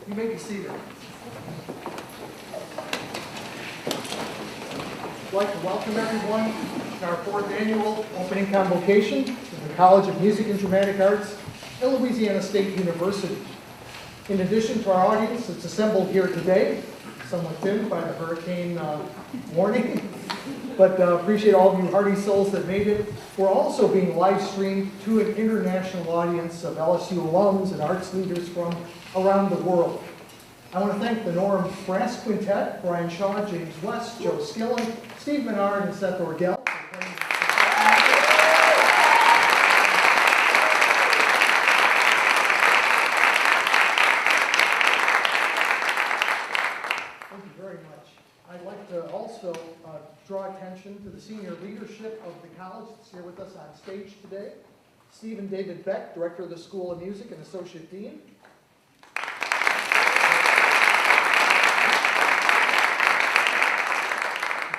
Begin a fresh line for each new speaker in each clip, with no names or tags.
You may be seated. I'd like to welcome everyone to our fourth annual opening convocation to the College of Music and Dramatic Arts at Louisiana State University. In addition to our audience that's assembled here today, somewhat dimmed by the hurricane warning, but appreciate all of you hardy souls that made it. We're also being live streamed to an international audience of LSU alums and arts leaders from around the world. I want to thank the Norm Brass Quintet, Brian Shaw, James West, Joe Skillen, Steve Menard, and Seth Orgel. Thank you very much. I'd like to also draw attention to the senior leadership of the college that's here with us on stage today. Stephen David Beck, Director of the School of Music and Associate Dean.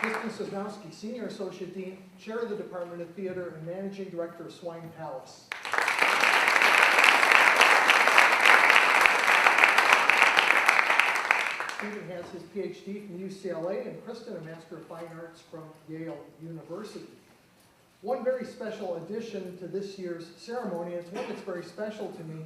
Kristen Sosnowski, Senior Associate Dean, Chair of the Department of Theater, and Managing Director of Swine Palace. Stephen has his PhD from UCLA, and Kristen a Master of Fine Arts from Yale University. One very special addition to this year's ceremony, and it's one that's very special to me,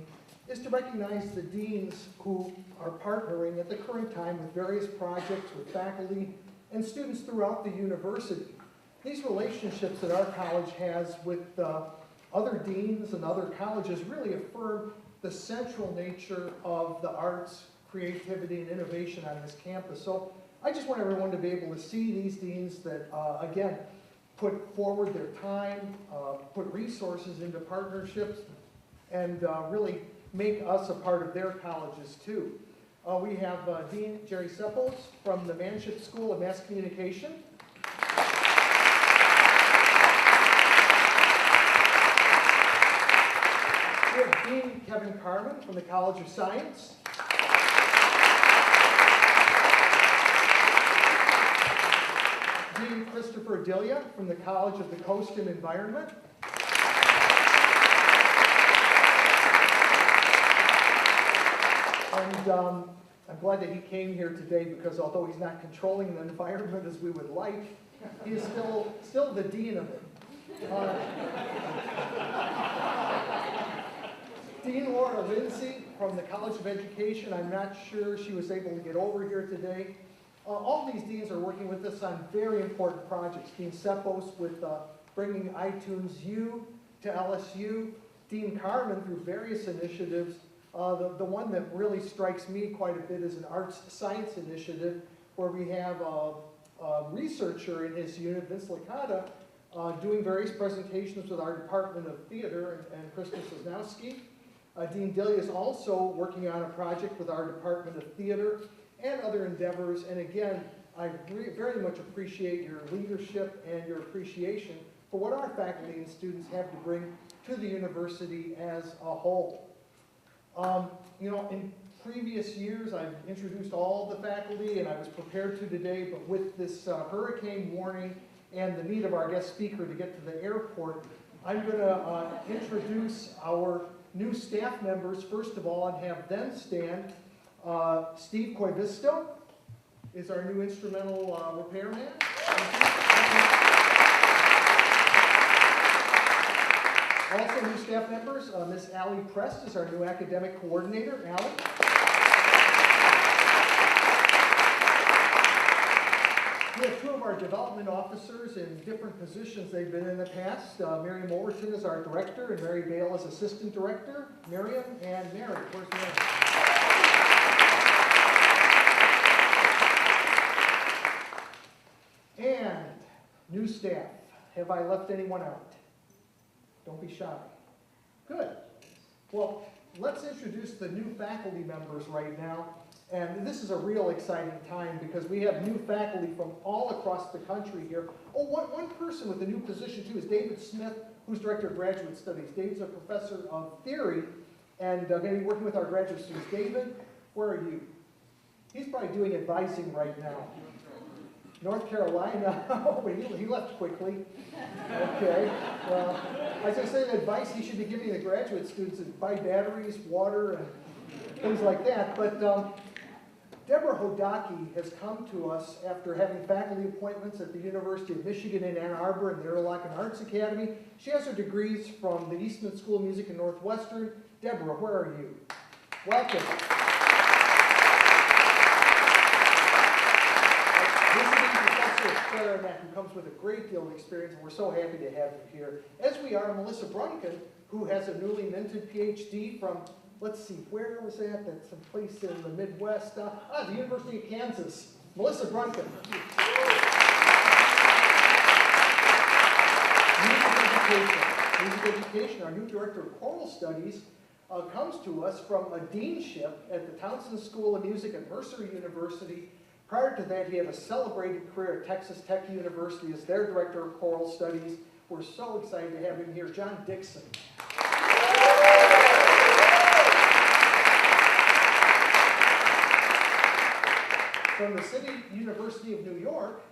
is to recognize the deans who are partnering at the current time with various projects with faculty and students throughout the university. These relationships that our college has with other deans and other colleges really affirm the central nature of the arts, creativity, and innovation on this campus. So I just want everyone to be able to see these deans that, again, put forward their time, put resources into partnerships, and really make us a part of their colleges too. We have Dean Jerry Seppels from the Manship School of Mass Communication. We have Dean Kevin Carman from the College of Science. Dean Christopher Delia from the College of the Coast and Environment. And I'm glad that he came here today because although he's not controlling the environment as we would like, he is still the dean of it. Dean Laura Lindsay from the College of Education. I'm not sure she was able to get over here today. All these deans are working with us on very important projects. Dean Seppos with bringing iTunes U to LSU. Dean Carman through various initiatives. The one that really strikes me quite a bit is an arts science initiative where we have a researcher in his unit, Vince Licata, doing various presentations with our Department of Theater and Kristen Sosnowski. Dean Delia is also working on a project with our Department of Theater and other endeavors. And again, I very much appreciate your leadership and your appreciation for what our faculty and students have to bring to the university as a whole. In previous years, I've introduced all the faculty, and I was prepared to today, but with this hurricane warning and the need of our guest speaker to get to the airport, I'm going to introduce our new staff members, first of all, and have them stand. Steve Coivisto is our new instrumental repairman. Also new staff members, Miss Allie Prest is our new academic coordinator. Allie. We have two of our development officers in different positions they've been in the past. Miriam Overton is our director and Mary Bale is assistant director. Miriam and Mary. Where's Mary? And new staff. Have I left anyone out? Don't be shy. Good. Well, let's introduce the new faculty members right now. And this is a real exciting time because we have new faculty from all across the country here. Oh, one person with a new position too is David Smith, who's Director of Graduate Studies. David's a professor of theory and going to be working with our graduate students. David, where are you? He's probably doing advising right now. North Carolina. Oh, he left quickly. Okay. Well, as I said, advice he should be giving the graduate students is buy batteries, water, and things like that. But Deborah Hodaki has come to us after having faculty appointments at the University of Michigan in Ann Arbor and the Interlochen Arts Academy. She has her degrees from the Eastman School of Music and Northwestern. Deborah, where are you? Welcome. Visiting professor of clarinet who comes with a great deal of experience, and we're so happy to have you here. As we are Melissa Brunken, who has a newly minted PhD from, let's see, where was that? That's some place in the Midwest. The University of Kansas. Melissa Brunken. Music education. Our new director of choral studies comes to us from a deanship at the Townsend School of Music at Mercer University. Prior to that, he had a celebrated career at Texas Tech University as their director of choral studies. We're so excited to have him here. John Dixon. From the City University of New York,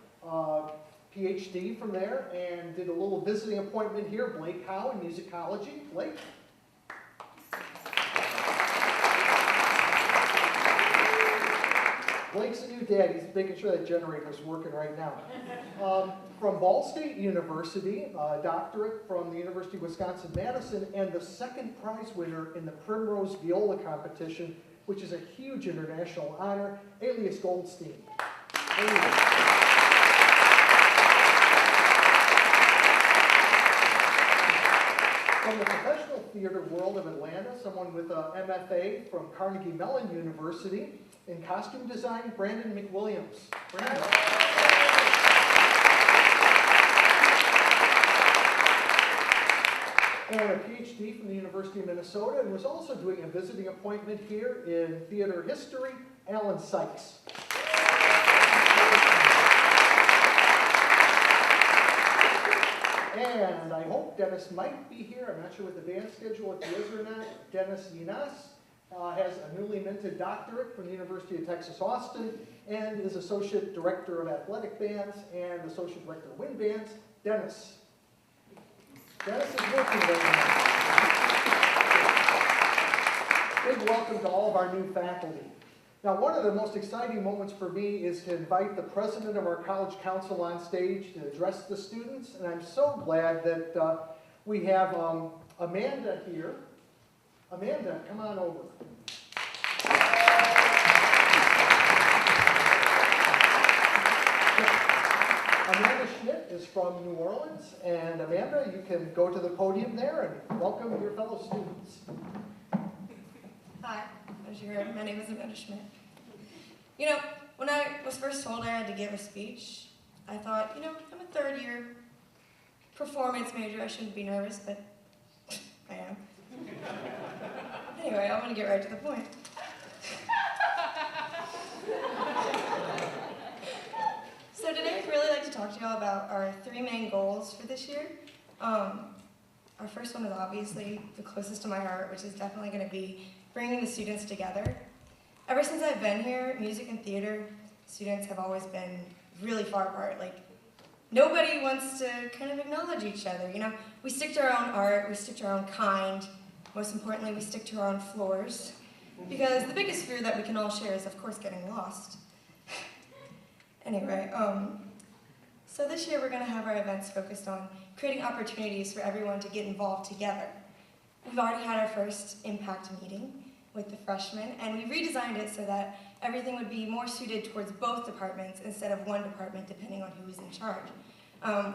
PhD from there, and did a little visiting appointment here, Blake Howe in musicology. Blake? Blake's a new dad. He's making sure that generator's working right now. From Ball State University, a doctorate from the University of Wisconsin-Madison, and the second prize winner in the Primrose Viola competition, which is a huge international honor, Elias Goldstein. From the professional theater world of Atlanta, someone with an MFA from Carnegie Mellon University in costume design, Brandon McWilliams. Brandon. And a PhD from the University of Minnesota, and was also doing a visiting appointment here in theater history, Alan Sykes. And I hope Dennis might be here. I'm not sure what the band schedule if he is or not. Dennis Yinas has a newly minted doctorate from the University of Texas Austin and is Associate Director of Athletic Bands and Associate Director of Wind Bands. Dennis. Dennis is working right now. Big welcome to all of our new faculty. Now, one of the most exciting moments for me is to invite the president of our college council on stage to address the students, and I'm so glad that we have Amanda here. Amanda, come on over. Amanda Schmidt is from New Orleans, and Amanda, you can go to the podium there and welcome your fellow students.
Hi, as you heard, my name is Amanda Schmidt. You know, when I was first told I had to give a speech, I thought, you know, I'm a third-year performance major. I shouldn't be nervous, but I am. Anyway, I'm going to get right to the point. So today, I'd really like to talk to you all about our 3 main goals for this year. Our first one is obviously the closest to my heart, which is definitely going to be bringing the students together. Ever since I've been here, music and theater students have always been really far apart. Like, nobody wants to kind of acknowledge each other. You know, we stick to our own art, we stick to our own kind. Most importantly, we stick to our own floors. Because the biggest fear that we can all share is, of course, getting lost. Anyway, so this year we're going to have our events focused on creating opportunities for everyone to get involved together. We've already had our first impact meeting with the freshmen, and we redesigned it so that everything would be more suited towards both departments instead of one department depending on who was in charge.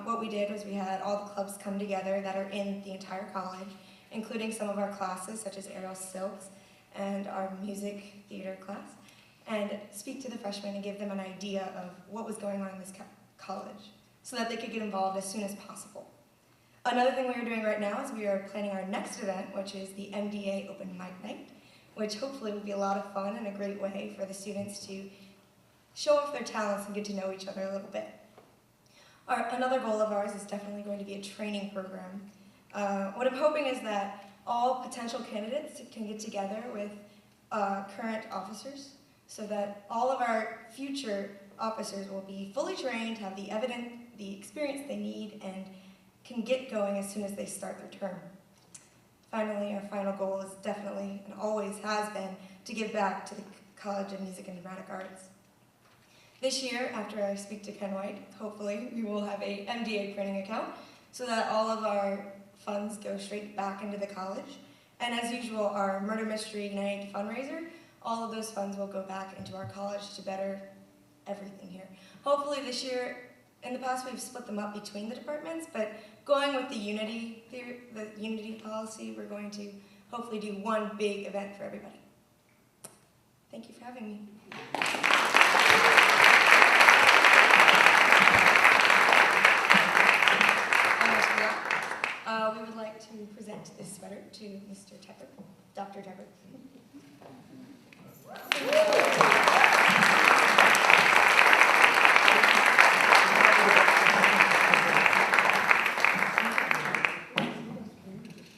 What we did was we had all the clubs come together that are in the entire college, including some of our classes such as Aerial Silks and our music theater class, and speak to the freshmen and give them an idea of what was going on in this college so that they could get involved as soon as possible. Another thing we are doing right now is we are planning our next event, which is the MDA Open Mic Night, which hopefully will be a lot of fun and a great way for the students to show off their talents and get to know each other a little bit. Another goal of ours is definitely going to be a training program. What I'm hoping is that all potential candidates can get together with current officers so that all of our future officers will be fully trained, have the experience they need, and can get going as soon as they start their term. finally, our final goal is definitely, and always has been, to give back to the College of Music and Dramatic Arts. This year, after I speak to Ken White, hopefully we will have a MDA printing account so that all of our funds go straight back into the college. And as usual, our Murder Mystery Night fundraiser, all of those funds will go back into our college to better everything here. Hopefully this year, in the past we've split them up between the departments, but going with the unity policy, we're going to hopefully do one big event for everybody. Thank you for having me. We would like to present this sweater to Mr. Tepper, Dr. Tepper.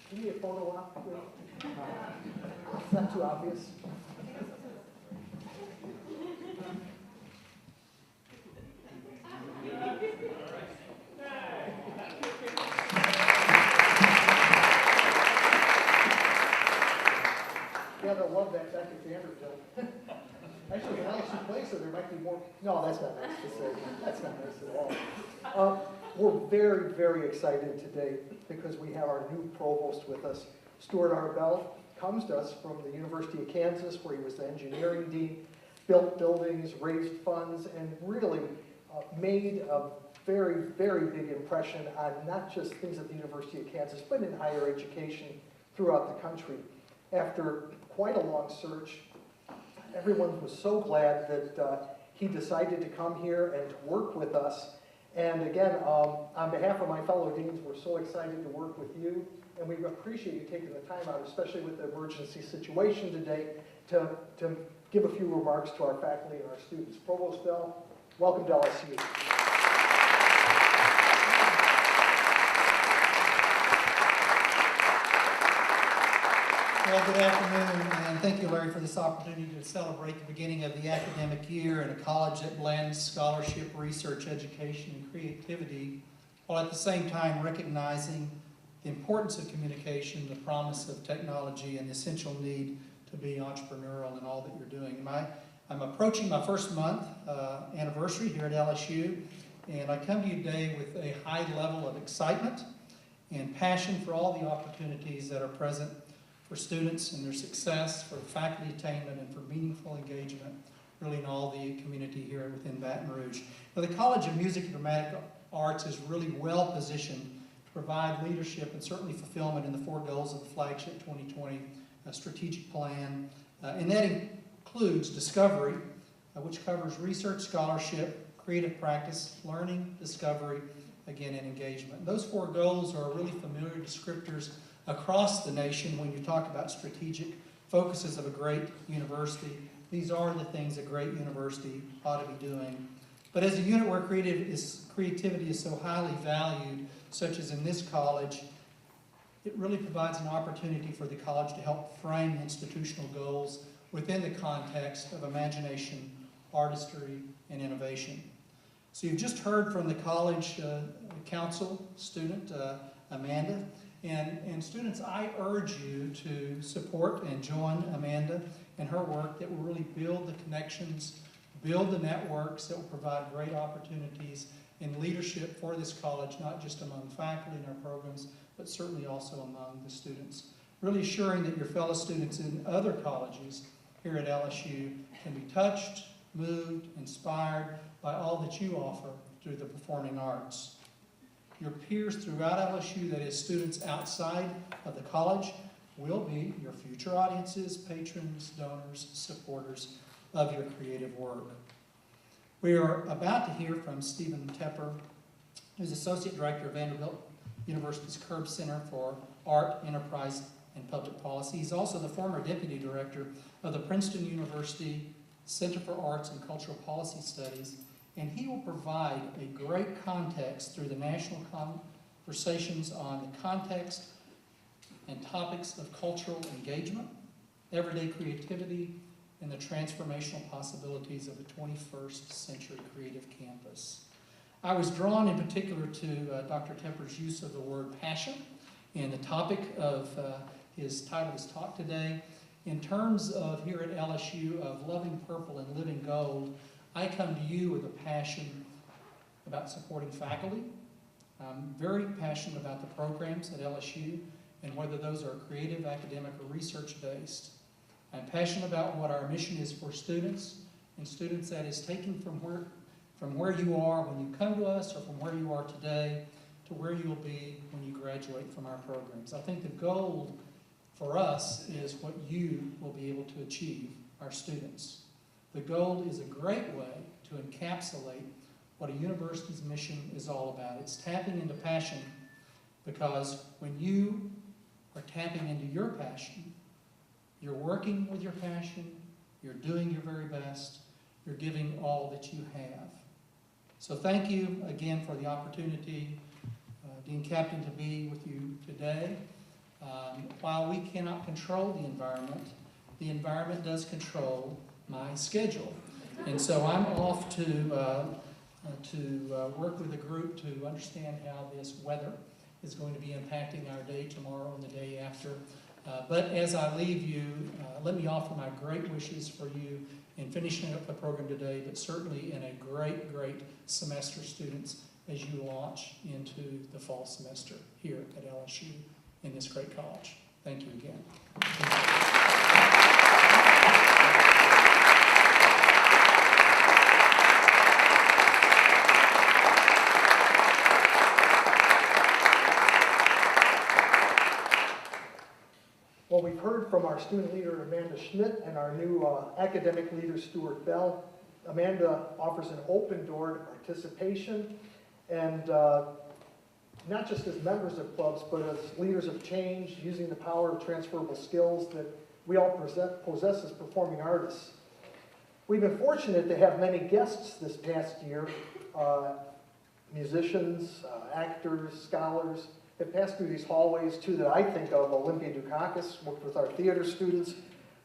Give me a photo op. It's not too obvious. Yeah, they'll love that back at Vanderbilt. Actually, in LSU place, so there might be more. No, that's not nice to say. That's not nice at all. We're very, very excited today because we have our new provost with us. Stuart Arbell comes to us from the University of Kansas, where he was the engineering dean, built buildings, raised funds, and really made a very, very big impression on not just things at the University of Kansas, but in higher education throughout the country. After quite a long search, everyone was so glad that he decided to come here and to work with us. And again, on behalf of my fellow deans, we're so excited to work with you, and we appreciate you taking the time out, especially with the emergency situation today, to give a few remarks to our faculty and our students. Provost Bell, welcome to LSU.
Well, good afternoon, and thank you, Larry, for this opportunity to celebrate the beginning of the academic year in a college that blends scholarship, research, education, and creativity, while at the same time recognizing the importance of communication, the promise of technology, and the essential need to be entrepreneurial in all that you're doing. I'm approaching my first month anniversary here at LSU, and I come to you today with a high level of excitement and passion for all the opportunities that are present for students and their success, for faculty attainment, and for meaningful engagement, really in all the community here within Baton Rouge. Now, the College of Music and Dramatic Arts is really well positioned to provide leadership and certainly fulfillment in the 4 goals of the flagship 2020 strategic plan, and that includes discovery, which covers research, scholarship, creative practice, learning, discovery, again, and engagement. Those 4 goals are really familiar descriptors across the nation when you talk about strategic focuses of a great university. These are the things a great university ought to be doing. But as a unit where creativity is so highly valued, such as in this college, it really provides an opportunity for the college to help frame institutional goals within the context of imagination, artistry, and innovation. So you've just heard from the college council student, Amanda. And students, I urge you to support and join Amanda in her work that will really build the connections, build the networks that will provide great opportunities and leadership for this college, not just among faculty in our programs, but certainly also among the students. Really assuring that your fellow students in other colleges here at LSU can be touched, moved, inspired by all that you offer through the performing arts. Your peers throughout LSU, that is students outside of the college, will be your future audiences, patrons, donors, supporters of your creative work. We are about to hear from Stephen Tepper, who's Associate Director of Vanderbilt University's Curb Center for Art, Enterprise, and Public Policy. He's also the former Deputy Director of the Princeton University Center for Arts and Cultural Policy Studies, and he will provide a great context through the national conversations on the context and topics of cultural engagement, everyday creativity, and the transformational possibilities of a 21st century creative campus. I was drawn in particular to Dr. Tepper's use of the word passion and the topic of his title is taught today. In terms of here at LSU of loving purple and living gold, I come to you with a passion about supporting faculty. I'm very passionate about the programs at LSU and whether those are creative, academic, or research-based. I'm passionate about what our mission is for students, and students that is taking from where you are when you come to us or from where you are today to where you'll be when you graduate from our programs. I think the goal for us is what you will be able to achieve, our students. The goal is a great way to encapsulate what a university's mission is all about. It's tapping into passion, because when you are tapping into your passion, you're working with your passion, you're doing your very best, you're giving all that you have. So thank you again for the opportunity, Dean Captain, to be with you today. While we cannot control the environment does control my schedule. And so I'm off to work with a group to understand how this weather is going to be impacting our day tomorrow and the day after. But as I leave you, let me offer my great wishes for you in finishing up the program today, but certainly in a great, great semester, students, as you launch into the fall semester here at LSU in this great college. Thank you again.
Well, we've heard from our student leader, Amanda Schmidt, and our new academic leader, Stuart Bell. Amanda offers an open door to participation, and not just as members of clubs, but as leaders of change, using the power of transferable skills that we all possess as performing artists. We've been fortunate to have many guests this past year, musicians, actors, scholars, have passed through these hallways. Two that I think of: Olympia Dukakis, worked with our theater students;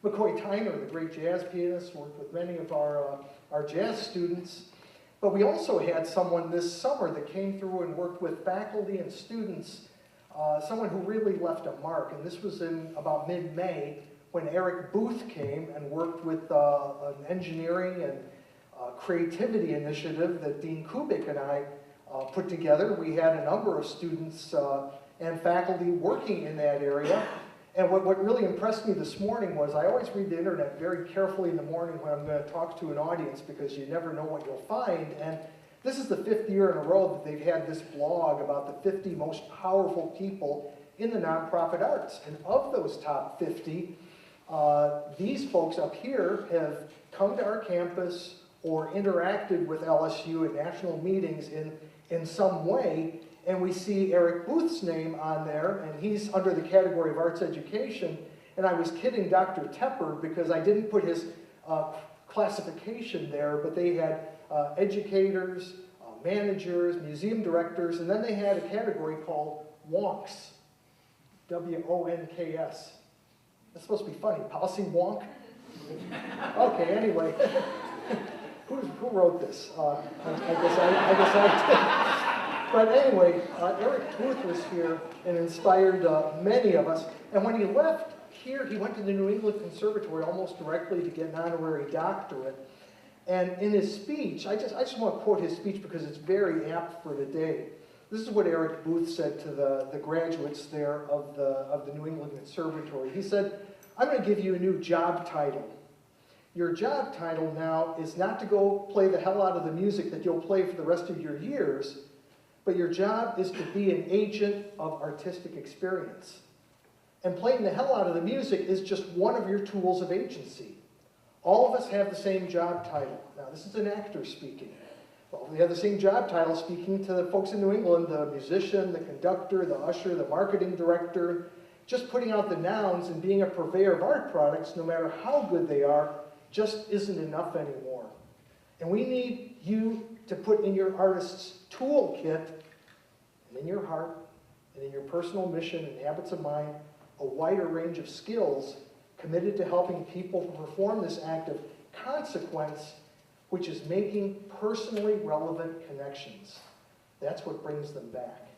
McCoy Tyner, the great jazz pianist, worked with many of our jazz students. But we also had someone this summer that came through and worked with faculty and students, someone who really left a mark. And this was in about mid-May, when Eric Booth came and worked with an engineering and creativity initiative that Dean Kubik and I put together. We had a number of students and faculty working in that area. And what really impressed me this morning was, I always read the internet very carefully in the morning when I'm going to talk to an audience, because you never know what you'll find. And this is the 5th year in a row that they've had this blog about the 50 most powerful people in the nonprofit arts. And of those top 50, these folks up here have come to our campus or interacted with LSU at national meetings in some way. And we see Eric Booth's name on there, and he's under the category of arts education. And I was kidding Dr. Tepper because I didn't put his classification there, but they had educators, managers, museum directors, and then they had a category called wonks, W-O-N-K-S. That's supposed to be funny. Policy wonk? Okay, anyway. Who wrote this? I guess I did. But anyway, Eric Booth was here and inspired many of us. And when he left here, he went to the New England Conservatory almost directly to get an honorary doctorate. And in his speech, I just want to quote his speech because it's very apt for today. This is what Eric Booth said to the graduates there of the New England Conservatory. He said, "I'm going to give you a new job title. Your job title now is not to go play the hell out of the music that you'll play for the rest of your years, but your job is to be an agent of artistic experience. And playing the hell out of the music is just one of your tools of agency. All of us have the same job title." Now, this is an actor speaking. Well, we have the same job title speaking to the folks in New England: the musician, the conductor, the usher, the marketing director. Just putting out the nouns and being a purveyor of art products, no matter how good they are, just isn't enough anymore. And we need you to put in your artist's toolkit, and in your heart, and in your personal mission and habits of mind, a wider range of skills committed to helping people perform this act of consequence, which is making personally relevant connections. That's what brings them back.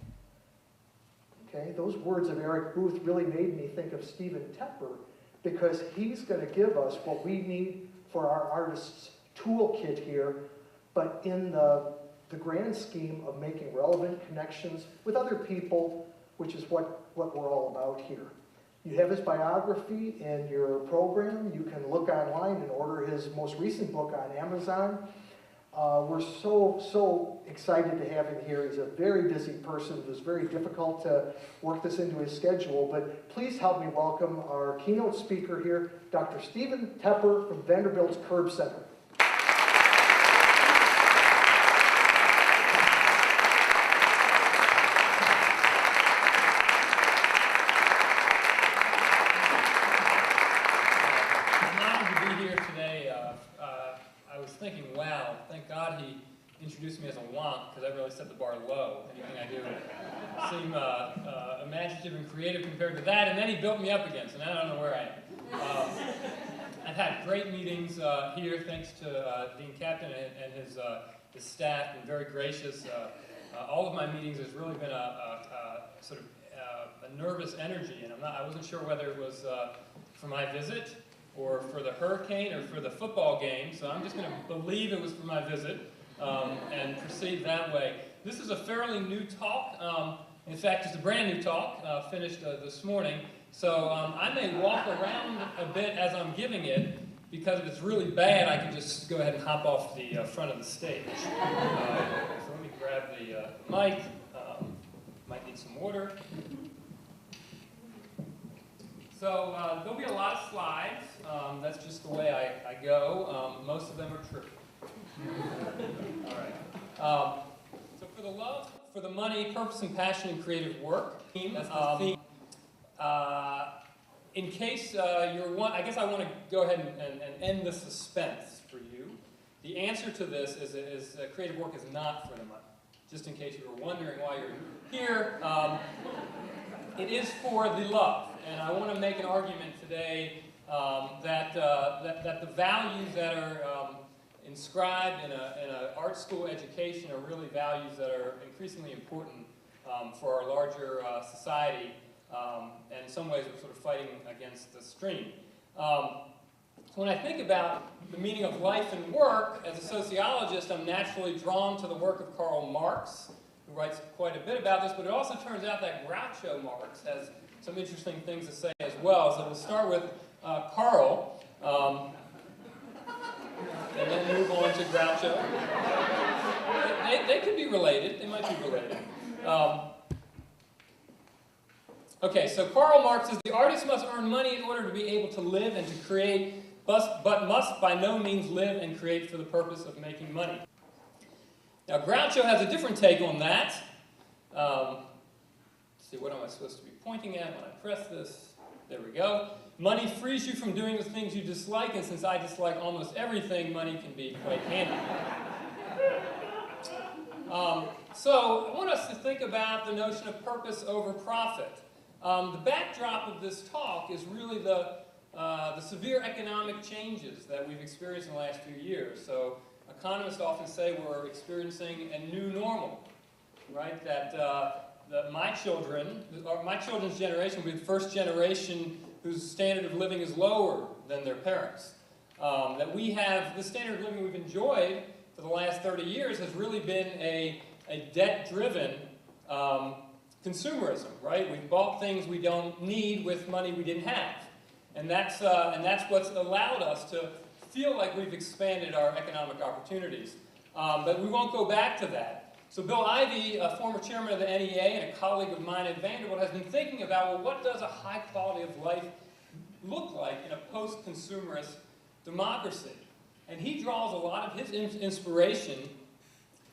Okay, those words of Eric Booth really made me think of Stephen Tepper, because he's going to give us what we need for our artists' toolkit here, but in the grand scheme of making relevant connections with other people, which is what we're all about here. You have his biography in your program. You can look online and order his most recent book on Amazon. We're so excited to have him here. He's a very busy person. It was very difficult to work this into his schedule, but please help me welcome our keynote speaker here, Dr. Stephen Tepper from Vanderbilt's Curb Center.
Thinking, wow, thank God he introduced me as a wonk, because that really set the bar low. Anything I do seem imaginative and creative compared to that, and then he built me up again, so now I don't know where I am. I've had great meetings here, thanks to Dean Captain and his staff, been very gracious. All of my meetings has really been a sort of a nervous energy, and I wasn't sure whether it was for my visit, or for the hurricane, or for the football game, so I'm just going to believe it was for my visit and proceed that way. This is a fairly new talk. In fact, it's a brand new talk, finished this morning, so I may walk around a bit as I'm giving it, because if it's really bad, I can just go ahead and hop off the front of the stage. So let me grab the mic. Might need some water. So there'll be a lot of slides. That's just the way I go. Most of them are true. All right. So for the love, for the money, purpose, and passion in creative work. That's the theme. In case you're I guess I want to go ahead and end the suspense for you. The answer to this is creative work is not for the money. Just in case you were wondering why you're here, it is for the love. And I want to make an argument today that the values that are inscribed in an art school education are really values that are increasingly important for our larger society, and in some ways we're sort of fighting against the stream. So when I think about the meaning of life and work, as a sociologist, I'm naturally drawn to the work of Karl Marx, who writes quite a bit about this, but it also turns out that Groucho Marx has some interesting things to say as well. So we'll start with Karl, and then move on to Groucho. They could be related. They might be related. Okay, so Karl Marx says, the artist must earn money in order to be able to live and to create, but must by no means live and create for the purpose of making money. Now, Groucho has a different take on that. Let's see, what am I supposed to be pointing at when I press this? There we go. Money frees you from doing the things you dislike, and since I dislike almost everything, money can be quite handy. So I want us to think about the notion of purpose over profit. The backdrop of this talk is really the severe economic changes that we've experienced in the last few years. So economists often say we're experiencing a new normal, right? That my children's generation will be the first generation whose standard of living is lower than their parents. That we have, the standard of living we've enjoyed for the last 30 years has really been a debt-driven consumerism, right? We've bought things we don't need with money we didn't have. And that's what's allowed us to feel like we've expanded our economic opportunities. But we won't go back to that. So Bill Ivey, a former chairman of the NEA and a colleague of mine at Vanderbilt, has been thinking about, well, what does a high quality of life look like in a post-consumerist democracy? And he draws a lot of his inspiration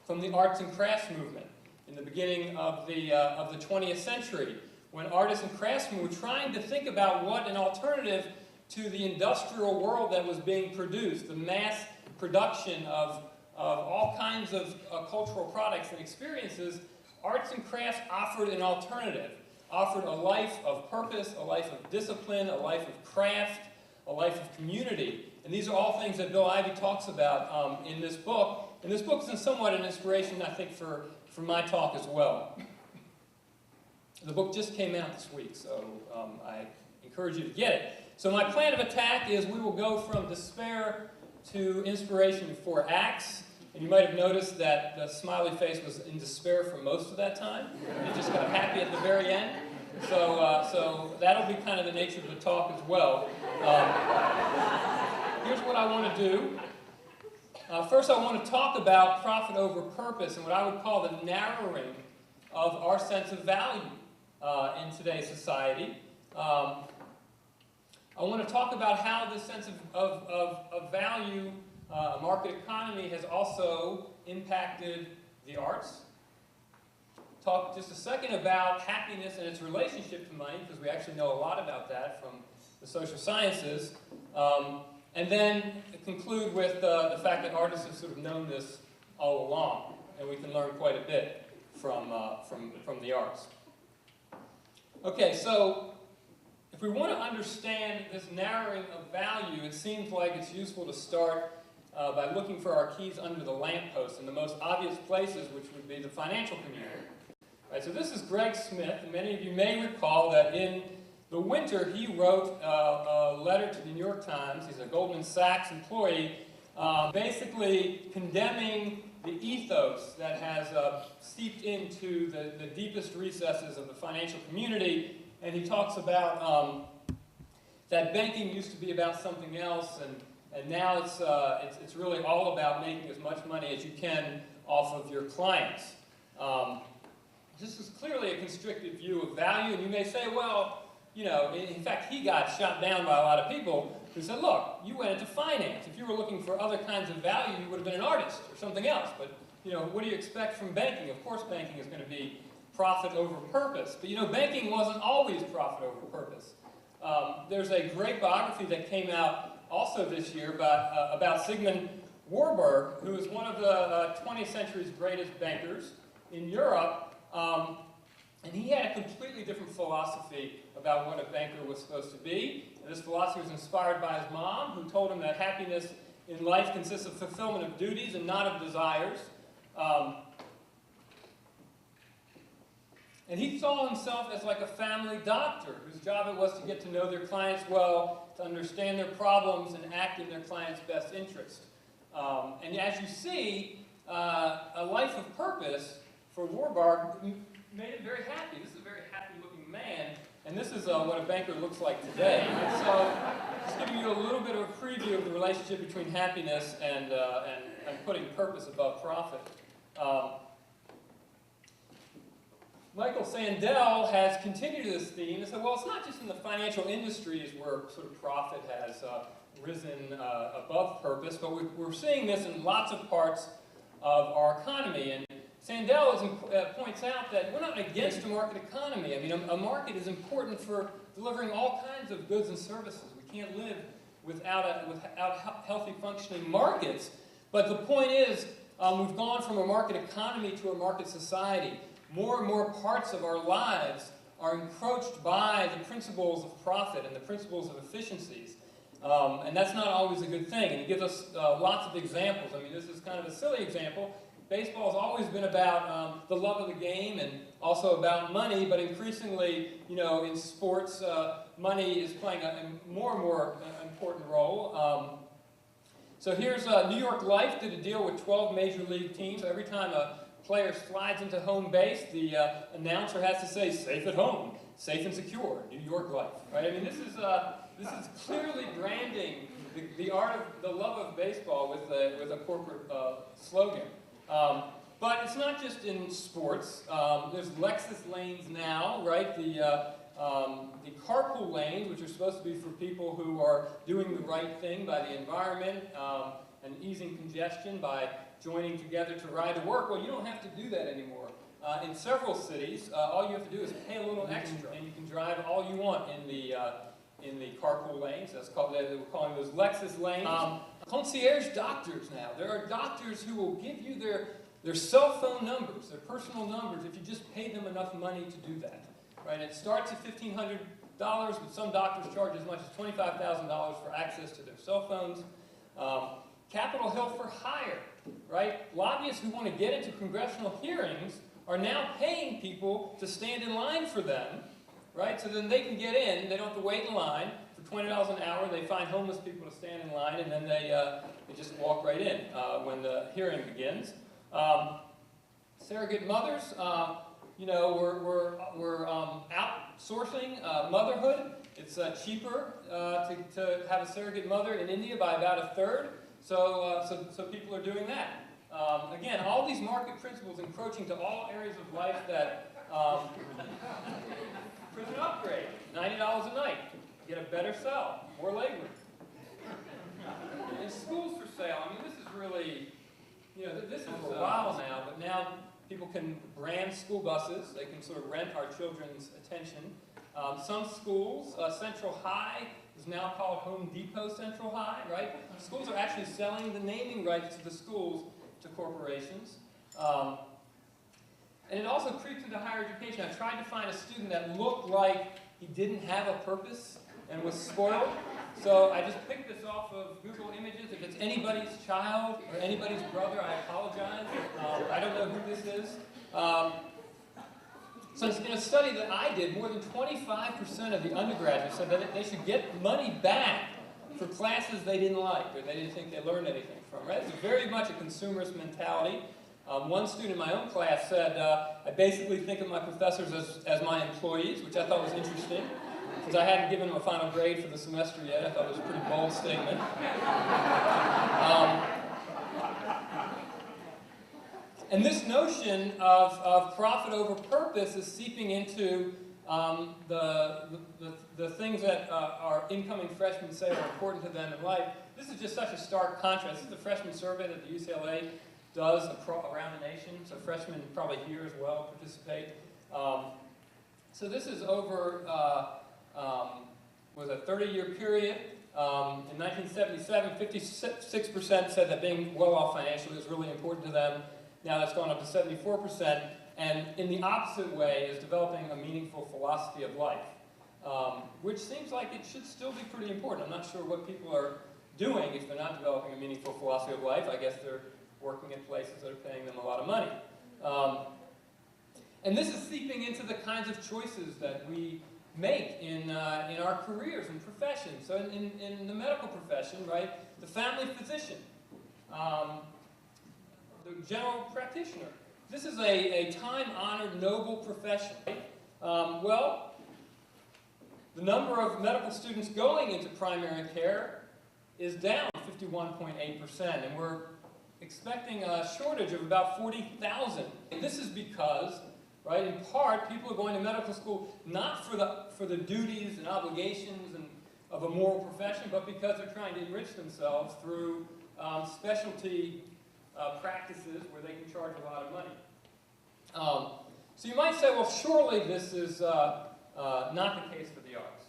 from the arts and crafts movement in the beginning of the 20th century, when artists and craftsmen were trying to think about what an alternative to the industrial world that was being produced, the mass production of all kinds of cultural products and experiences, arts and crafts offered an alternative, offered a life of purpose, a life of discipline, a life of craft, a life of community. And these are all things that Bill Ivey talks about in this book. And this book is somewhat an inspiration, I think, for my talk as well. The book just came out this week, so I encourage you to get it. So my plan of attack is we will go from despair to inspiration in 4 acts. And you might have noticed that the smiley face was in despair for most of that time. It just got happy at the very end. So that'll be kind of the nature of the talk as well. Here's what I want to do. First, I want to talk about profit over purpose and what I would call the narrowing of our sense of value in today's society. I want to talk about how this sense of value, market economy, has also impacted the arts. Talk just a second about happiness and its relationship to money, because we actually know a lot about that from the social sciences. And then conclude with the fact that artists have sort of known this all along, and we can learn quite a bit from the arts. Okay, so if we want to understand this narrowing of value, it seems like it's useful to start by looking for our keys under the lamppost in the most obvious places, which would be the financial community. Right, so this is Greg Smith, and many of you may recall that in the winter he wrote a letter to the New York Times. He's a Goldman Sachs employee, basically condemning the ethos that has seeped into the deepest recesses of the financial community. And he talks about that banking used to be about something else, and now it's really all about making as much money as you can off of your clients. This is clearly a constricted view of value, and you may say, well, you know, in fact, he got shot down by a lot of people who said, look, you went into finance. If you were looking for other kinds of value, you would have been an artist or something else. But, you know, what do you expect from banking? Of course, banking is going to be profit over purpose. But, you know, banking wasn't always profit over purpose. There's a great biography that came out also this year about Sigmund Warburg, who is one of the 20th century's greatest bankers in Europe. And he had a completely different philosophy about what a banker was supposed to be. And this philosophy was inspired by his mom, who told him that happiness in life consists of fulfillment of duties and not of desires. And he saw himself as like a family doctor, whose job it was to get to know their clients well, to understand their problems, and act in their clients' best interest. And as you see, a life of purpose for Warburg made him very happy. This is a very happy-looking man, and this is what a banker looks like today. And so, just giving you a little bit of a preview of the relationship between happiness and putting purpose above profit. Michael Sandel has continued this theme and said, well, it's not just in the financial industries where sort of profit has risen above purpose, but we're seeing this in lots of parts of our economy. And Sandel points out that we're not against a market economy. I mean, a market is important for delivering all kinds of goods and services. We can't live without healthy functioning markets. But the point is, we've gone from a market economy to a market society. More and more parts of our lives are encroached by the principles of profit and the principles of efficiencies. And that's not always a good thing. And he gives us lots of examples. I mean, this is kind of a silly example. Baseball has always been about the love of the game and also about money, but increasingly, you know, in sports, money is playing a more and more important role. So here's New York Life did a deal with 12 major league teams. So every time a player slides into home base, the announcer has to say, safe at home, safe and secure, New York Life, right? I mean, this is clearly branding the art of the love of baseball with a corporate slogan. But it's not just in sports. There's Lexus lanes now, right? The carpool lanes, which are supposed to be for people who are doing the right thing by the environment and easing congestion by joining together to ride to work. Well, you don't have to do that anymore. In several cities, all you have to do is pay a little extra, and you can drive all you want in the carpool lanes. That's called, we're calling those Lexus lanes. Concierge doctors now. There are doctors who will give you their cell phone numbers, their personal numbers, if you just pay them enough money to do that. Right? It starts at $1,500, but some doctors charge as much as $25,000 for access to their cell phones. Capitol Hill for hire. Right? Lobbyists who want to get into congressional hearings are now paying people to stand in line for them, right? So then they can get in, they don't have to wait in line. For $20 an hour, they find homeless people to stand in line, and then they just walk right in when the hearing begins. Surrogate mothers, you know, we're outsourcing motherhood. It's cheaper to have a surrogate mother in India by about a third. So people are doing that. Again, all these market principles encroaching to all areas of life that prison upgrade, $90 a night, get a better cell, more legroom. And schools for sale. I mean, this is really, you know, this is a while now, but now people can brand school buses. They can sort of rent our children's attention. Some schools, Central High is now called Home Depot Central High, right? Schools are actually selling the naming rights to the schools to corporations. And it also creeps into higher education. I tried to find a student that looked like he didn't have a purpose and was spoiled. So I just picked this off of Google Images. If it's anybody's child or anybody's brother, I apologize. I don't know who this is. So in a study that I did, more than 25% of the undergraduates said that they should get money back for classes they didn't like or they didn't think they learned anything from, right? It's very much a consumerist mentality. One student in my own class said, I basically think of my professors as my employees, which I thought was interesting. Since I hadn't given them a final grade for the semester yet, I thought it was a pretty bold statement. And this notion of profit over purpose is seeping into the things that our incoming freshmen say are important to them in life. This is just such a stark contrast. This is the freshman survey that the UCLA does around the nation, so freshmen probably here as well participate. So this is over was a 30-year period. In 1977, 56% said that being well off financially was really important to them. Now that's gone up to 74%. And in the opposite way is developing a meaningful philosophy of life, which seems like it should still be pretty important. I'm not sure what people are doing if they're not developing a meaningful philosophy of life. I guess they're working at places that are paying them a lot of money. And this is seeping into the kinds of choices that we make in our careers and professions. So in the medical profession, right, the family physician, the general practitioner. This is a time-honored, noble profession. Well, the number of medical students going into primary care is down 51.8%, and we're expecting a shortage of about 40,000. And this is because, right, in part, people are going to medical school not for the duties and obligations of a moral profession, but because they're trying to enrich themselves through specialty practices where they can charge a lot of money. So you might say, well, surely this is not the case for the arts.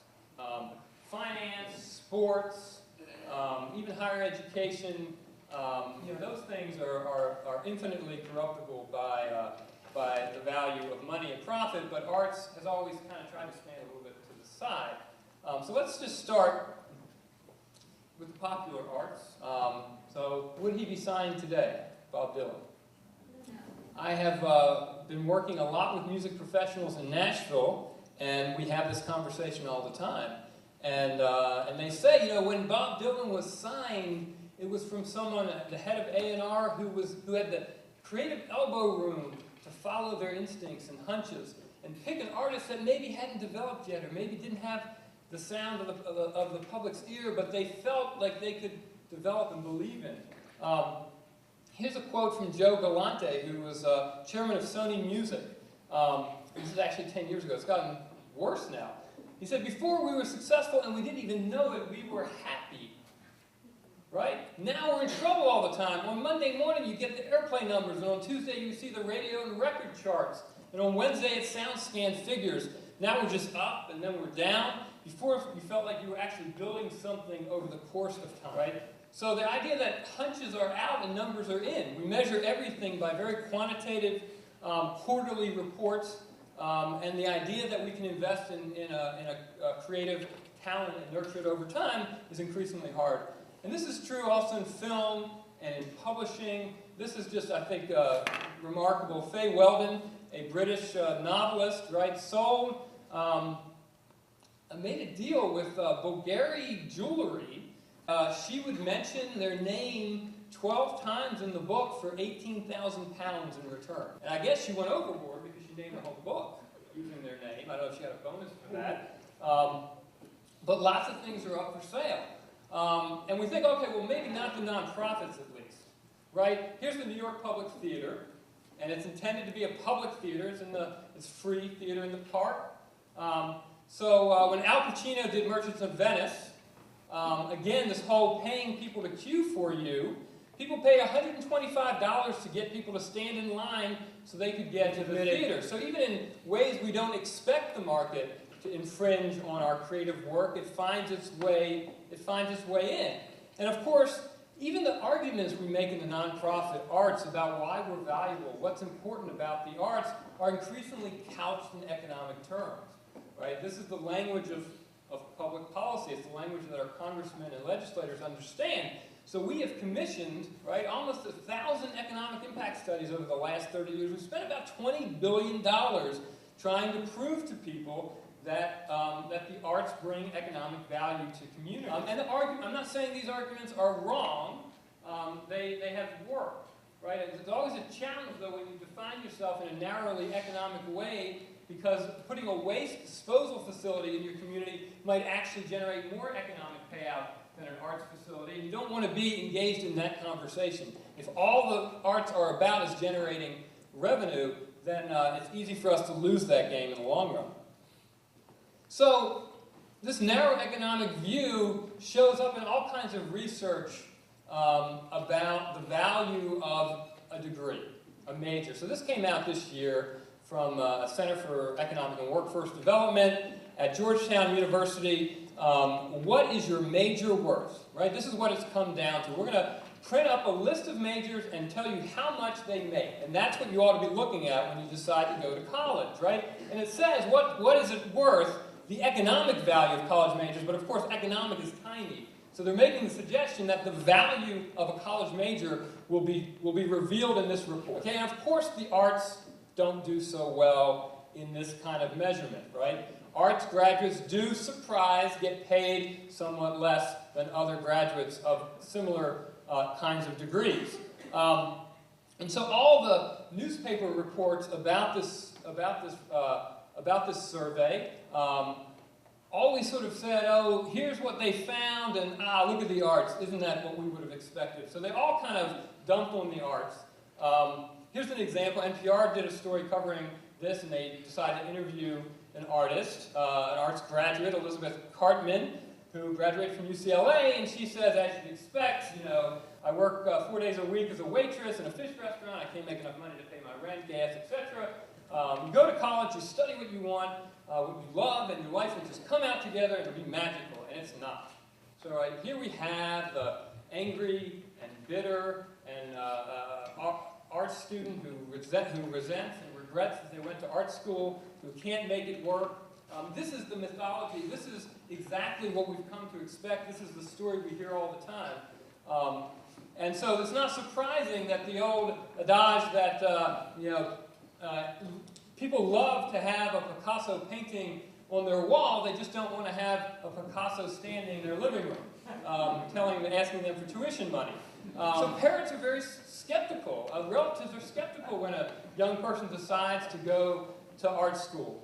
Finance, sports, even higher education, you know, those things are infinitely corruptible by the value of money and profit, but arts has always kind of tried to stand a little bit to the side. So let's just start with the popular arts. So would he be signed today, Bob Dylan? I have been working a lot with music professionals in Nashville, and we have this conversation all the time. And they say, you know, when Bob Dylan was signed, it was from someone, the head of A&R, who had the creative elbow room to follow their instincts and hunches and pick an artist that maybe hadn't developed yet, or maybe didn't have the sound of the public's ear, but they felt like they could develop and believe in. Here's a quote from Joe Galante, who was chairman of Sony Music. This is actually 10 years ago. It's gotten worse now. He said, before we were successful and we didn't even know it, we were happy. Right? Now we're in trouble all the time. On Monday morning you get the airplay numbers, and on Tuesday you see the radio and record charts. And on Wednesday it's SoundScan figures. Now we're just up and then we're down. Before you felt like you were actually building something over the course of time, right? So the idea that hunches are out and numbers are in. We measure everything by very quantitative quarterly reports, and the idea that we can invest in a creative talent and nurture it over time is increasingly hard. And this is true also in film and in publishing. This is just, I think, remarkable. Faye Weldon a British novelist, right, made a deal with Bulgari Jewelry. She would mention their name 12 times in the book for £18,000 in return. And I guess she went overboard because she named the whole book using their name. I don't know if she had a bonus for that. But lots of things are up for sale. And we think, okay, well, maybe not the nonprofits at least, right? Here's the New York Public Theater, and it's intended to be a public theater. It's free theater in the park. So when Al Pacino did Merchants of Venice, again, this whole paying people to queue for you, people pay $125 to get people to stand in line so they could get to the theater. So even in ways we don't expect the market to infringe on our creative work, it finds its way in. And of course, even the arguments we make in the nonprofit arts about why we're valuable, what's important about the arts, are increasingly couched in economic terms. Right? This is the language of public policy. It's the language that our congressmen and legislators understand. So we have commissioned, right, almost 1,000 economic impact studies over the last 30 years. We've spent about $20 billion trying to prove to people that the arts bring economic value to communities. And I'm not saying these arguments are wrong. They have worked. Right? It's always a challenge, though, when you define yourself in a narrowly economic way, because putting a waste disposal facility in your community might actually generate more economic payout than an arts facility. And you don't want to be engaged in that conversation. If all the arts are about is generating revenue, then it's easy for us to lose that game in the long run. So this narrow economic view shows up in all kinds of research about the value of a degree, a major. So this came out this year from a Center for Economic and Workforce Development at Georgetown University. What is your major worth? Right? This is what it's come down to. We're going to print up a list of majors and tell you how much they make. And that's what you ought to be looking at when you decide to go to college, right? And it says, what is it worth, the economic value of college majors, but of course economic is tiny. So they're making the suggestion that the value of a college major will be revealed in this report. Okay, and of course the arts don't do so well in this kind of measurement, right? Arts graduates do, surprise, get paid somewhat less than other graduates of similar kinds of degrees. And so all the newspaper reports about this survey always sort of said, oh, here's what they found, and look at the arts. Isn't that what we would have expected? So they all kind of dumped on the arts. Here's an example. NPR did a story covering this, and they decided to interview an artist, an arts graduate, Elizabeth Cartman, who graduated from UCLA, and she says, as you'd expect, you know, I work 4 days a week as a waitress in a fish restaurant. I can't make enough money to pay my rent, gas, etc. You go to college, you study what you want, what you love, and your life will just come out together and it'll be magical, and it's not. So right here we have the angry and bitter and art student who resents and regrets that they went to art school, who can't make it work. This is the mythology. This is exactly what we've come to expect. This is the story we hear all the time. And so it's not surprising that the old adage that, people love to have a Picasso painting on their wall, they just don't want to have a Picasso standing in their living room, asking them for tuition money. So parents are very skeptical. Relatives are skeptical when a young person decides to go to art school.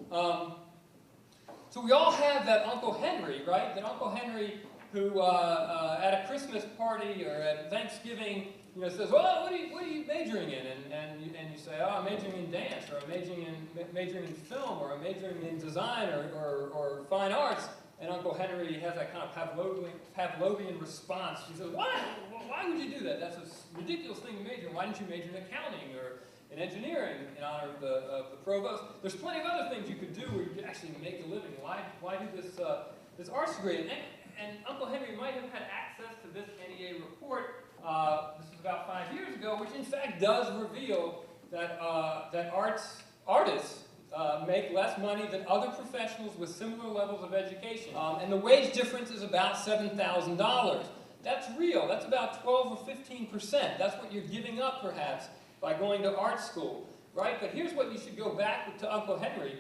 So we all have that Uncle Henry, right? That Uncle Henry who at a Christmas party or at Thanksgiving, says, well, what are you majoring in? And you say, oh, I'm majoring in dance, or I'm majoring in film, or I'm majoring in design or fine arts. And Uncle Henry has that kind of Pavlovian response. He says, why would you do that? That's a ridiculous thing to major in. Why didn't you major in accounting or in engineering in honor of the provost? There's plenty of other things you could do where you could actually make a living. Why do this arts degree? And Uncle Henry might have had access to this NEA report. This is about 5 years ago, which in fact does reveal that artists make less money than other professionals with similar levels of education. And the wage difference is about $7,000. That's real. That's about 12 or 15%. That's what you're giving up, perhaps, by going to art school. right? But here's what you should go back to Uncle Henry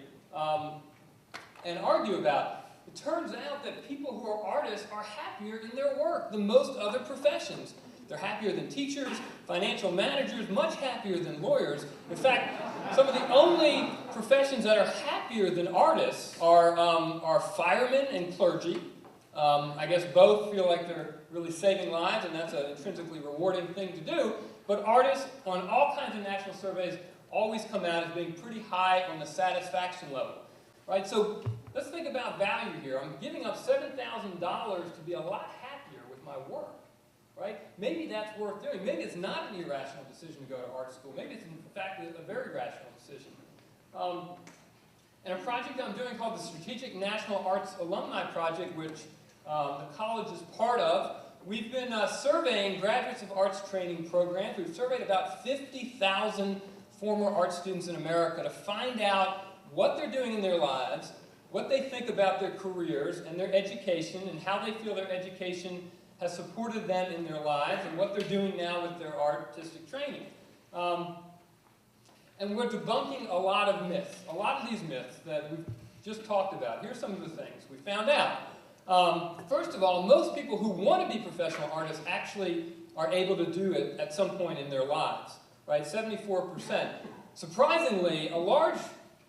and argue about. It turns out that people who are artists are happier in their work than most other professions. They're happier than teachers, financial managers, much happier than lawyers. In fact, some of the only professions that are happier than artists are firemen and clergy. I guess both feel like they're really saving lives, and that's an intrinsically rewarding thing to do. But artists, on all kinds of national surveys, always come out as being pretty high on the satisfaction level. Right? So let's think about value here. I'm giving up $7,000 to be a lot happier with my work. Right? Maybe that's worth doing. Maybe it's not an irrational decision to go to art school. Maybe it's, in fact, a very rational decision. And a project I'm doing called the Strategic National Arts Alumni Project, which the college is part of, we've been surveying graduates of arts training programs. We've surveyed about 50,000 former art students in America to find out what they're doing in their lives, what they think about their careers and their education, and how they feel their education has supported them in their lives, and what they're doing now with their artistic training. And we're debunking a lot of myths, a lot of these myths that we've just talked about. Here's some of the things we found out. First of all, most people who want to be professional artists actually are able to do it at some point in their lives, right? 74%. Surprisingly,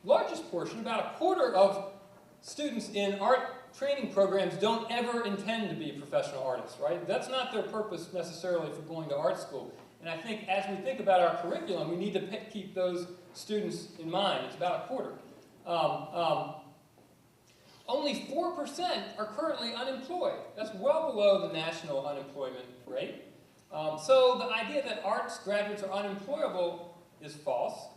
largest portion, about a quarter of students in art training programs don't ever intend to be professional artists, right? That's not their purpose necessarily for going to art school. And I think as we think about our curriculum, we need to keep those students in mind. It's about a quarter. Only 4% are currently unemployed. That's well below the national unemployment rate. So the idea that arts graduates are unemployable is false.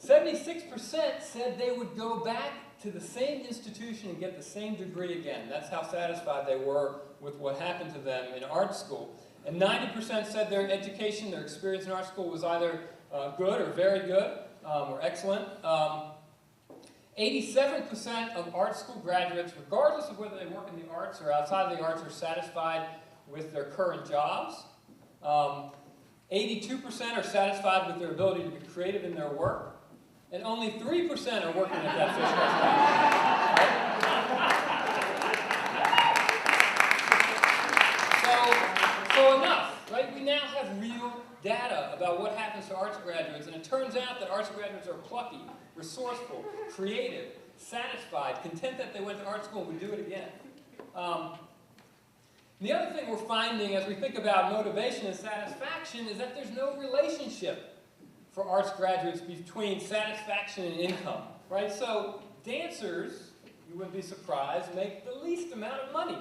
76% said they would go back to the same institution and get the same degree again. That's how satisfied they were with what happened to them in art school. And 90% said their education, their experience in art school was either good or very good or excellent. 87% of art school graduates, regardless of whether they work in the arts or outside of the arts, are satisfied with their current jobs. 82% are satisfied with their ability to be creative in their work. And only 3% are working at that fish restaurant. So enough, right? We now have real data about what happens to arts graduates, and it turns out that arts graduates are plucky, resourceful, creative, satisfied, content that they went to art school and would do it again. The other thing we're finding as we think about motivation and satisfaction is that there's no relationship for arts graduates between satisfaction and income, right? So dancers, you wouldn't be surprised, make the least amount of money,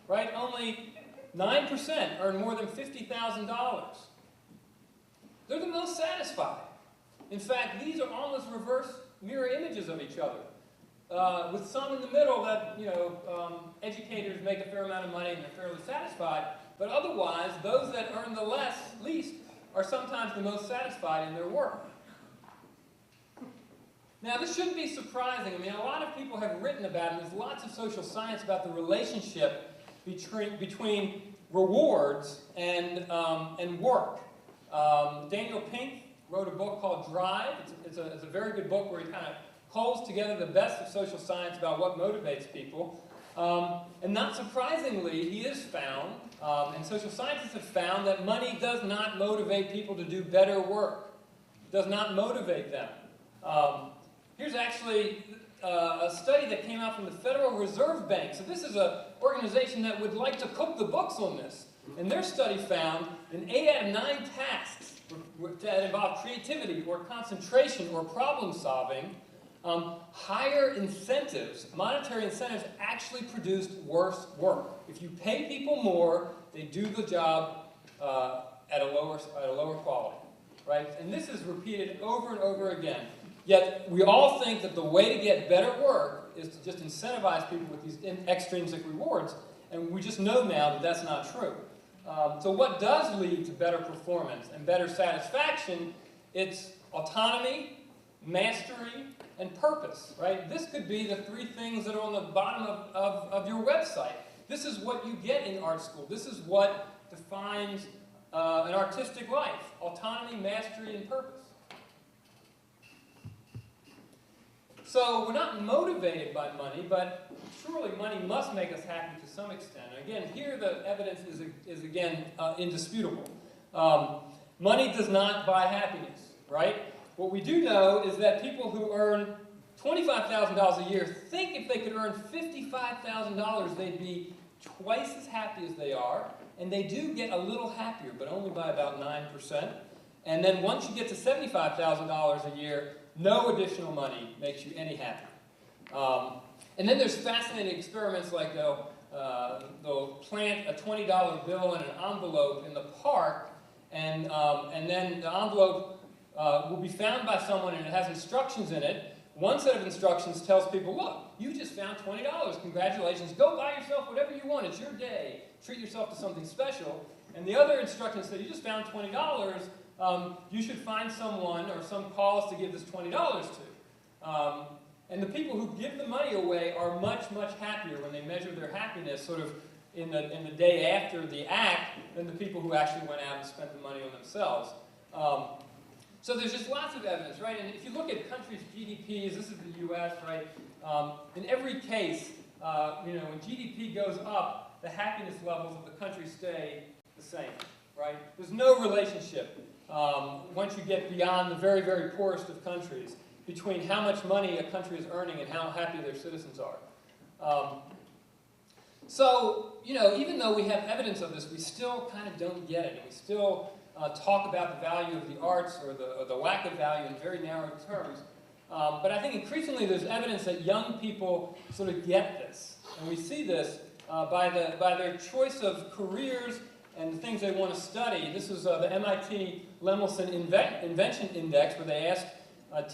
right? Only 9% earn more than $50,000. They're the most satisfied. In fact, these are almost reverse mirror images of each other. With some in the middle that, educators make a fair amount of money and they're fairly satisfied, but otherwise, those that earn the least are sometimes the most satisfied in their work. Now, this shouldn't be surprising. I mean, a lot of people have written about it. There's lots of social science about the relationship between rewards and work. Daniel Pink wrote a book called Drive. It's a very good book where he kind of pulls together the best of social science about what motivates people. And not surprisingly, he has found, and social scientists have found, that money does not motivate people to do better work. It does not motivate them. Here's actually a study that came out from the Federal Reserve Bank. So this is an organization that would like to cook the books on this. And their study found in 8 out of 9 tasks that involve creativity or concentration or problem solving, higher incentives, monetary incentives, actually produced worse work. If you pay people more, they do the job at a lower quality, right? And this is repeated over and over again. Yet we all think that the way to get better work is to just incentivize people with these extrinsic rewards, and we just know now that that's not true. So what does lead to better performance and better satisfaction? It's autonomy, mastery, and purpose, right? This could be the 3 things that are on the bottom of your website. This is what you get in art school. This is what defines an artistic life: autonomy, mastery, and purpose. So we're not motivated by money, but surely money must make us happy to some extent. And again, here the evidence is again, indisputable. Money does not buy happiness, right? What we do know is that people who earn $25,000 a year think if they could earn $55,000, they'd be twice as happy as they are, and they do get a little happier, but only by about 9%. And then once you get to $75,000 a year, no additional money makes you any happier. And then there's fascinating experiments like they'll plant a $20 bill in an envelope in the park, and then the envelope will be found by someone and it has instructions in it. One set of instructions tells people, look, you just found $20. Congratulations. Go buy yourself whatever you want. It's your day. Treat yourself to something special. And the other instruction said, you just found $20. You should find someone or some cause to give this $20 to. And the people who give the money away are much, much happier when they measure their happiness sort of in the day after the act than the people who actually went out and spent the money on themselves. So there's just lots of evidence, right? And if you look at countries' GDPs, this is the U.S., right? In every case, when GDP goes up, the happiness levels of the country stay the same, right? There's no relationship once you get beyond the very, very poorest of countries between how much money a country is earning and how happy their citizens are. So, even though we have evidence of this, we still kind of don't get it. And we still talk about the value of the arts or the lack of value in very narrow terms. But I think increasingly there's evidence that young people sort of get this. And we see this by their choice of careers and the things they want to study. This was the MIT Lemelson Invention Index, where they asked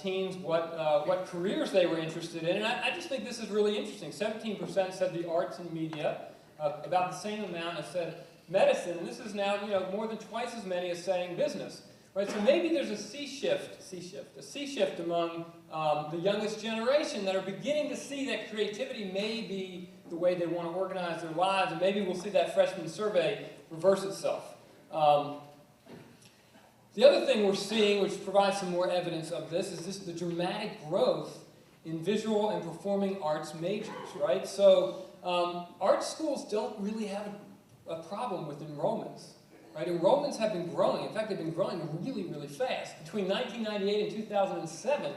teens what careers they were interested in. And I just think this is really interesting. 17% said the arts and media, about the same amount as said medicine, and this is now more than twice as many as saying business. Right? So maybe there's a C shift among the youngest generation that are beginning to see that creativity may be the way they want to organize their lives, and maybe we'll see that freshman survey reverse itself. The other thing we're seeing, which provides some more evidence of this, is the dramatic growth in visual and performing arts majors, right? So art schools don't really have a problem with enrollments, right? Enrollments have been growing. In fact, they've been growing really, really fast. Between 1998 and 2007,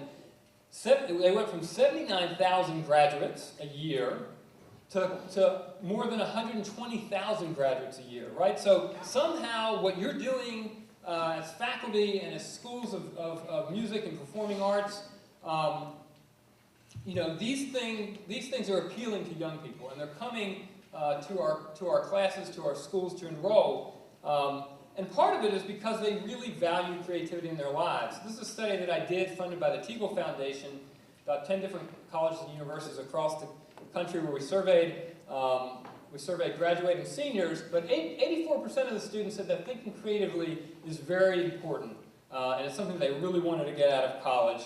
they went from 79,000 graduates a year to more than 120,000 graduates a year, right? So somehow what you're doing as faculty and as schools of music and performing arts, these things are appealing to young people, and they're coming to our classes, to our schools to enroll. And part of it is because they really value creativity in their lives. This is a study that I did, funded by the Teagle Foundation, about 10 different colleges and universities across the country, where we surveyed graduating seniors, but 84% of the students said that thinking creatively is very important, and it's something they really wanted to get out of college.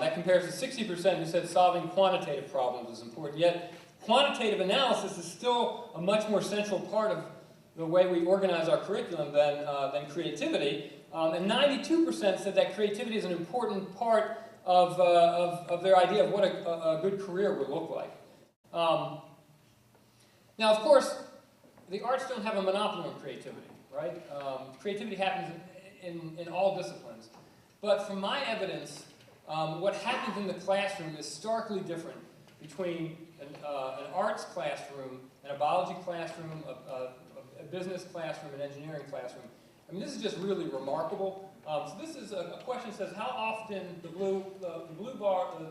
That compares to 60% who said solving quantitative problems is important, yet quantitative analysis is still a much more central part of the way we organize our curriculum than creativity, and 92% said that creativity is an important part of their idea of what a good career would look like. Now, of course, the arts don't have a monopoly on creativity, right? Creativity happens in all disciplines. But from my evidence, what happens in the classroom is starkly different between an arts classroom and a biology classroom, a business classroom, an engineering classroom. I mean, this is just really remarkable. So this is a question that says, how often, the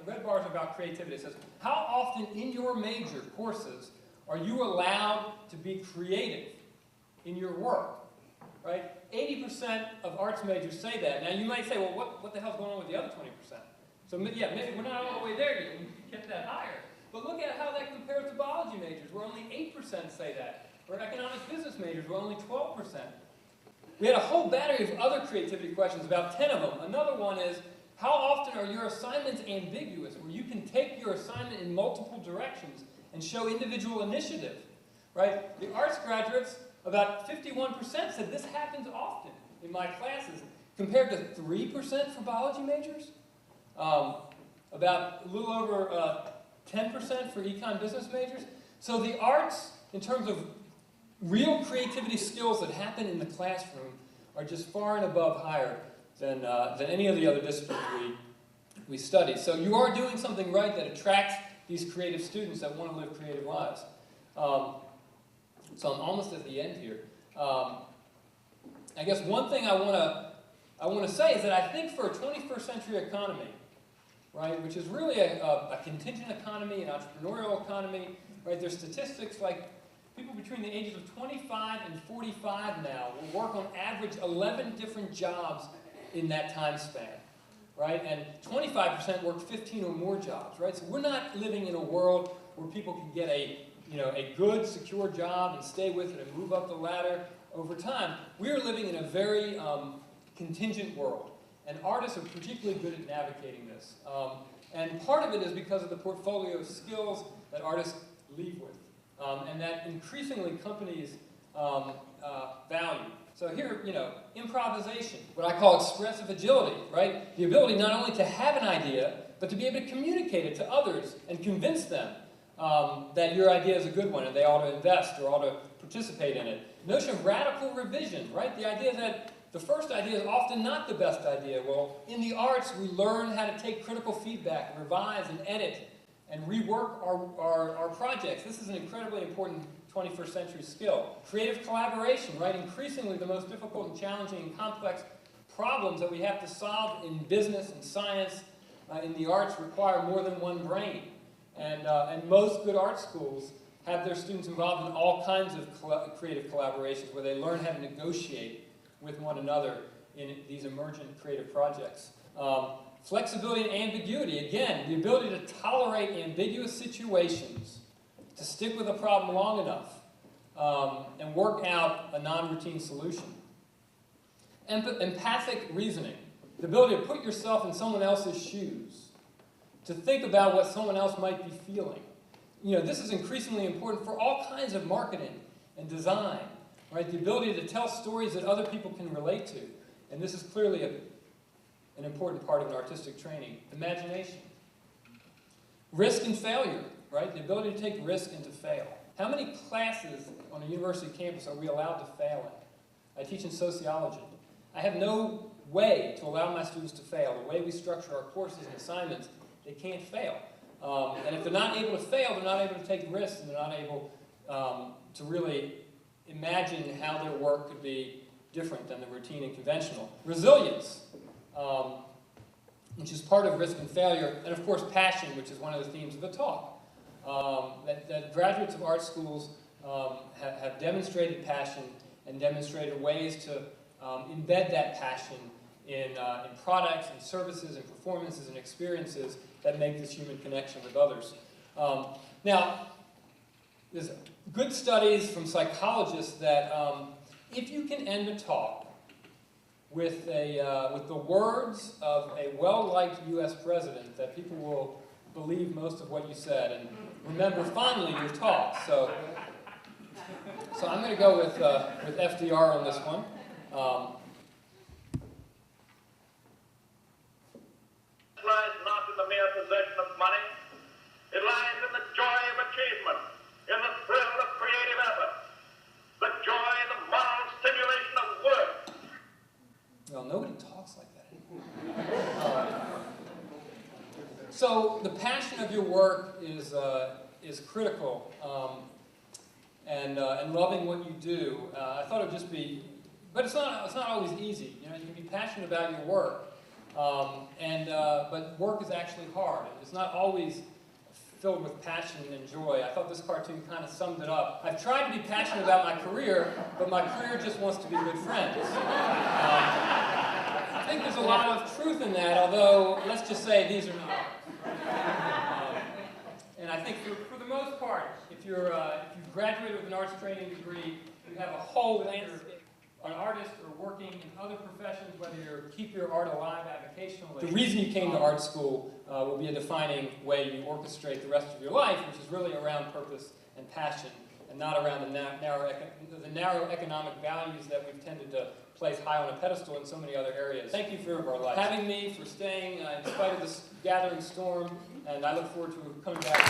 red bars are about creativity. It says, how often in your major courses are you allowed to be creative in your work, right? 80% of arts majors say that. Now you might say, well, what the hell's going on with the other 20%? So yeah, maybe we're not all the way there yet. We can get that higher. But look at how that compares to biology majors, where only 8% say that. Or economics business majors, where only 12%. We had a whole battery of other creativity questions, about 10 of them. Another one is, how often are your assignments ambiguous, where you can take your assignment in multiple directions and show individual initiative, right? The arts graduates, about 51% said this happens often in my classes, compared to 3% for biology majors. about a little over 10% for econ business majors. So the arts, in terms of real creativity skills that happen in the classroom, are just far and above higher than any of the other disciplines we study. So you are doing something right that attracts these creative students that want to live creative lives. So I'm almost at the end here. I guess one thing I want to say is that I think for a 21st century economy, right, which is really a contingent economy, an entrepreneurial economy, right, there's statistics like people between the ages of 25 and 45 now will work on average 11 different jobs in that time span, right? And 25% work 15 or more jobs, right? So we're not living in a world where people can get a good, secure job and stay with it and move up the ladder over time. We are living in a very contingent world, and artists are particularly good at navigating this. And part of it is because of the portfolio of skills that artists leave with, and that increasingly companies value. So here, improvisation, what I call expressive agility, right? The ability not only to have an idea, but to be able to communicate it to others and convince them that your idea is a good one and they ought to invest or ought to participate in it. The notion of radical revision, right? The idea that the first idea is often not the best idea. Well, in the arts, we learn how to take critical feedback, revise and edit, and rework our projects. This is an incredibly important 21st century skill. Creative collaboration, right? Increasingly the most difficult and challenging and complex problems that we have to solve in business and science, in the arts, require more than one brain. And most good art schools have their students involved in all kinds of creative collaborations where they learn how to negotiate with one another in these emergent creative projects. Flexibility and ambiguity, again, the ability to tolerate ambiguous situations, to stick with a problem long enough, and work out a non-routine solution. Empathic reasoning, the ability to put yourself in someone else's shoes, to think about what someone else might be feeling. This is increasingly important for all kinds of marketing and design, right? The ability to tell stories that other people can relate to. And this is clearly an important part of an artistic training. Imagination. Risk and failure, right? The ability to take risk and to fail. How many classes on a university campus are we allowed to fail in? I teach in sociology. I have no way to allow my students to fail. The way we structure our courses and assignments, they can't fail. And if they're not able to fail, they're not able to take risks, and they're not able to really imagine how their work could be different than the routine and conventional. Resilience, which is part of risk and failure, and of course passion, which is one of the themes of the talk. That graduates of art schools have demonstrated passion and demonstrated ways to embed that passion in products and services and performances and experiences that make this human connection with others. Now, there's good studies from psychologists that if you can end a talk with the words of a well-liked U.S. president, that people will believe most of what you said and remember fondly your talk. So I'm going to go with FDR on this one.
Lies not in the mere possession of money. It lies in the joy of achievement, in the thrill of creative effort, the joy, the moral stimulation of work.
Well, nobody talks like that. So the passion of your work is critical, and loving what you do. I thought it would just be, but it's not always easy. You can be passionate about your work. But work is actually hard. It's not always filled with passion and joy. I thought this cartoon kind of summed it up. I've tried to be passionate about my career, but my career just wants to be good friends. I think there's a lot of truth in that, although let's just say these are not. And I think for the most part, if you graduated with an arts training degree, you have a whole landscape. An artist or working in other professions, whether you keep your art alive avocationally. The reason you came to art school will be a defining way you orchestrate the rest of your life, which is really around purpose and passion, and not around the narrow economic values that we've tended to placed high on a pedestal in so many other areas. Thank you for having me, for staying in spite of this gathering storm, and I look forward to coming back.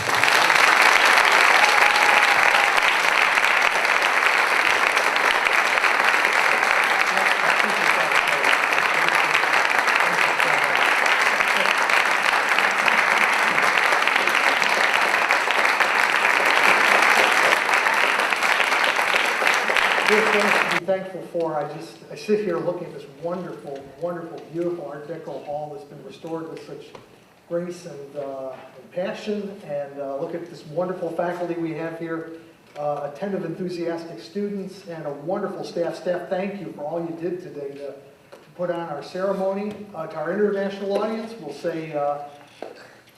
There's things to be thankful for. I sit here looking at this wonderful, wonderful, beautiful Art Deco hall that's been restored with such grace and passion, and look at this wonderful faculty we have here, attentive, enthusiastic students, and a wonderful staff. Staff, thank you for all you did today to put on our ceremony. To our international audience, we'll say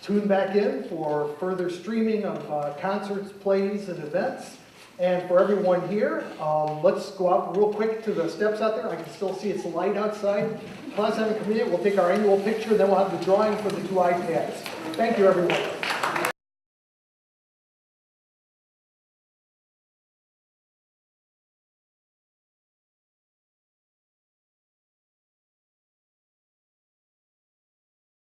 tune back in for further streaming of concerts, plays, and events. And for everyone here, let's go out real quick to the steps out there. I can still see it's light outside. Class haven't come in yet. We'll take our annual picture, then we'll have the drawing for the 2 iPads. Thank you, everyone.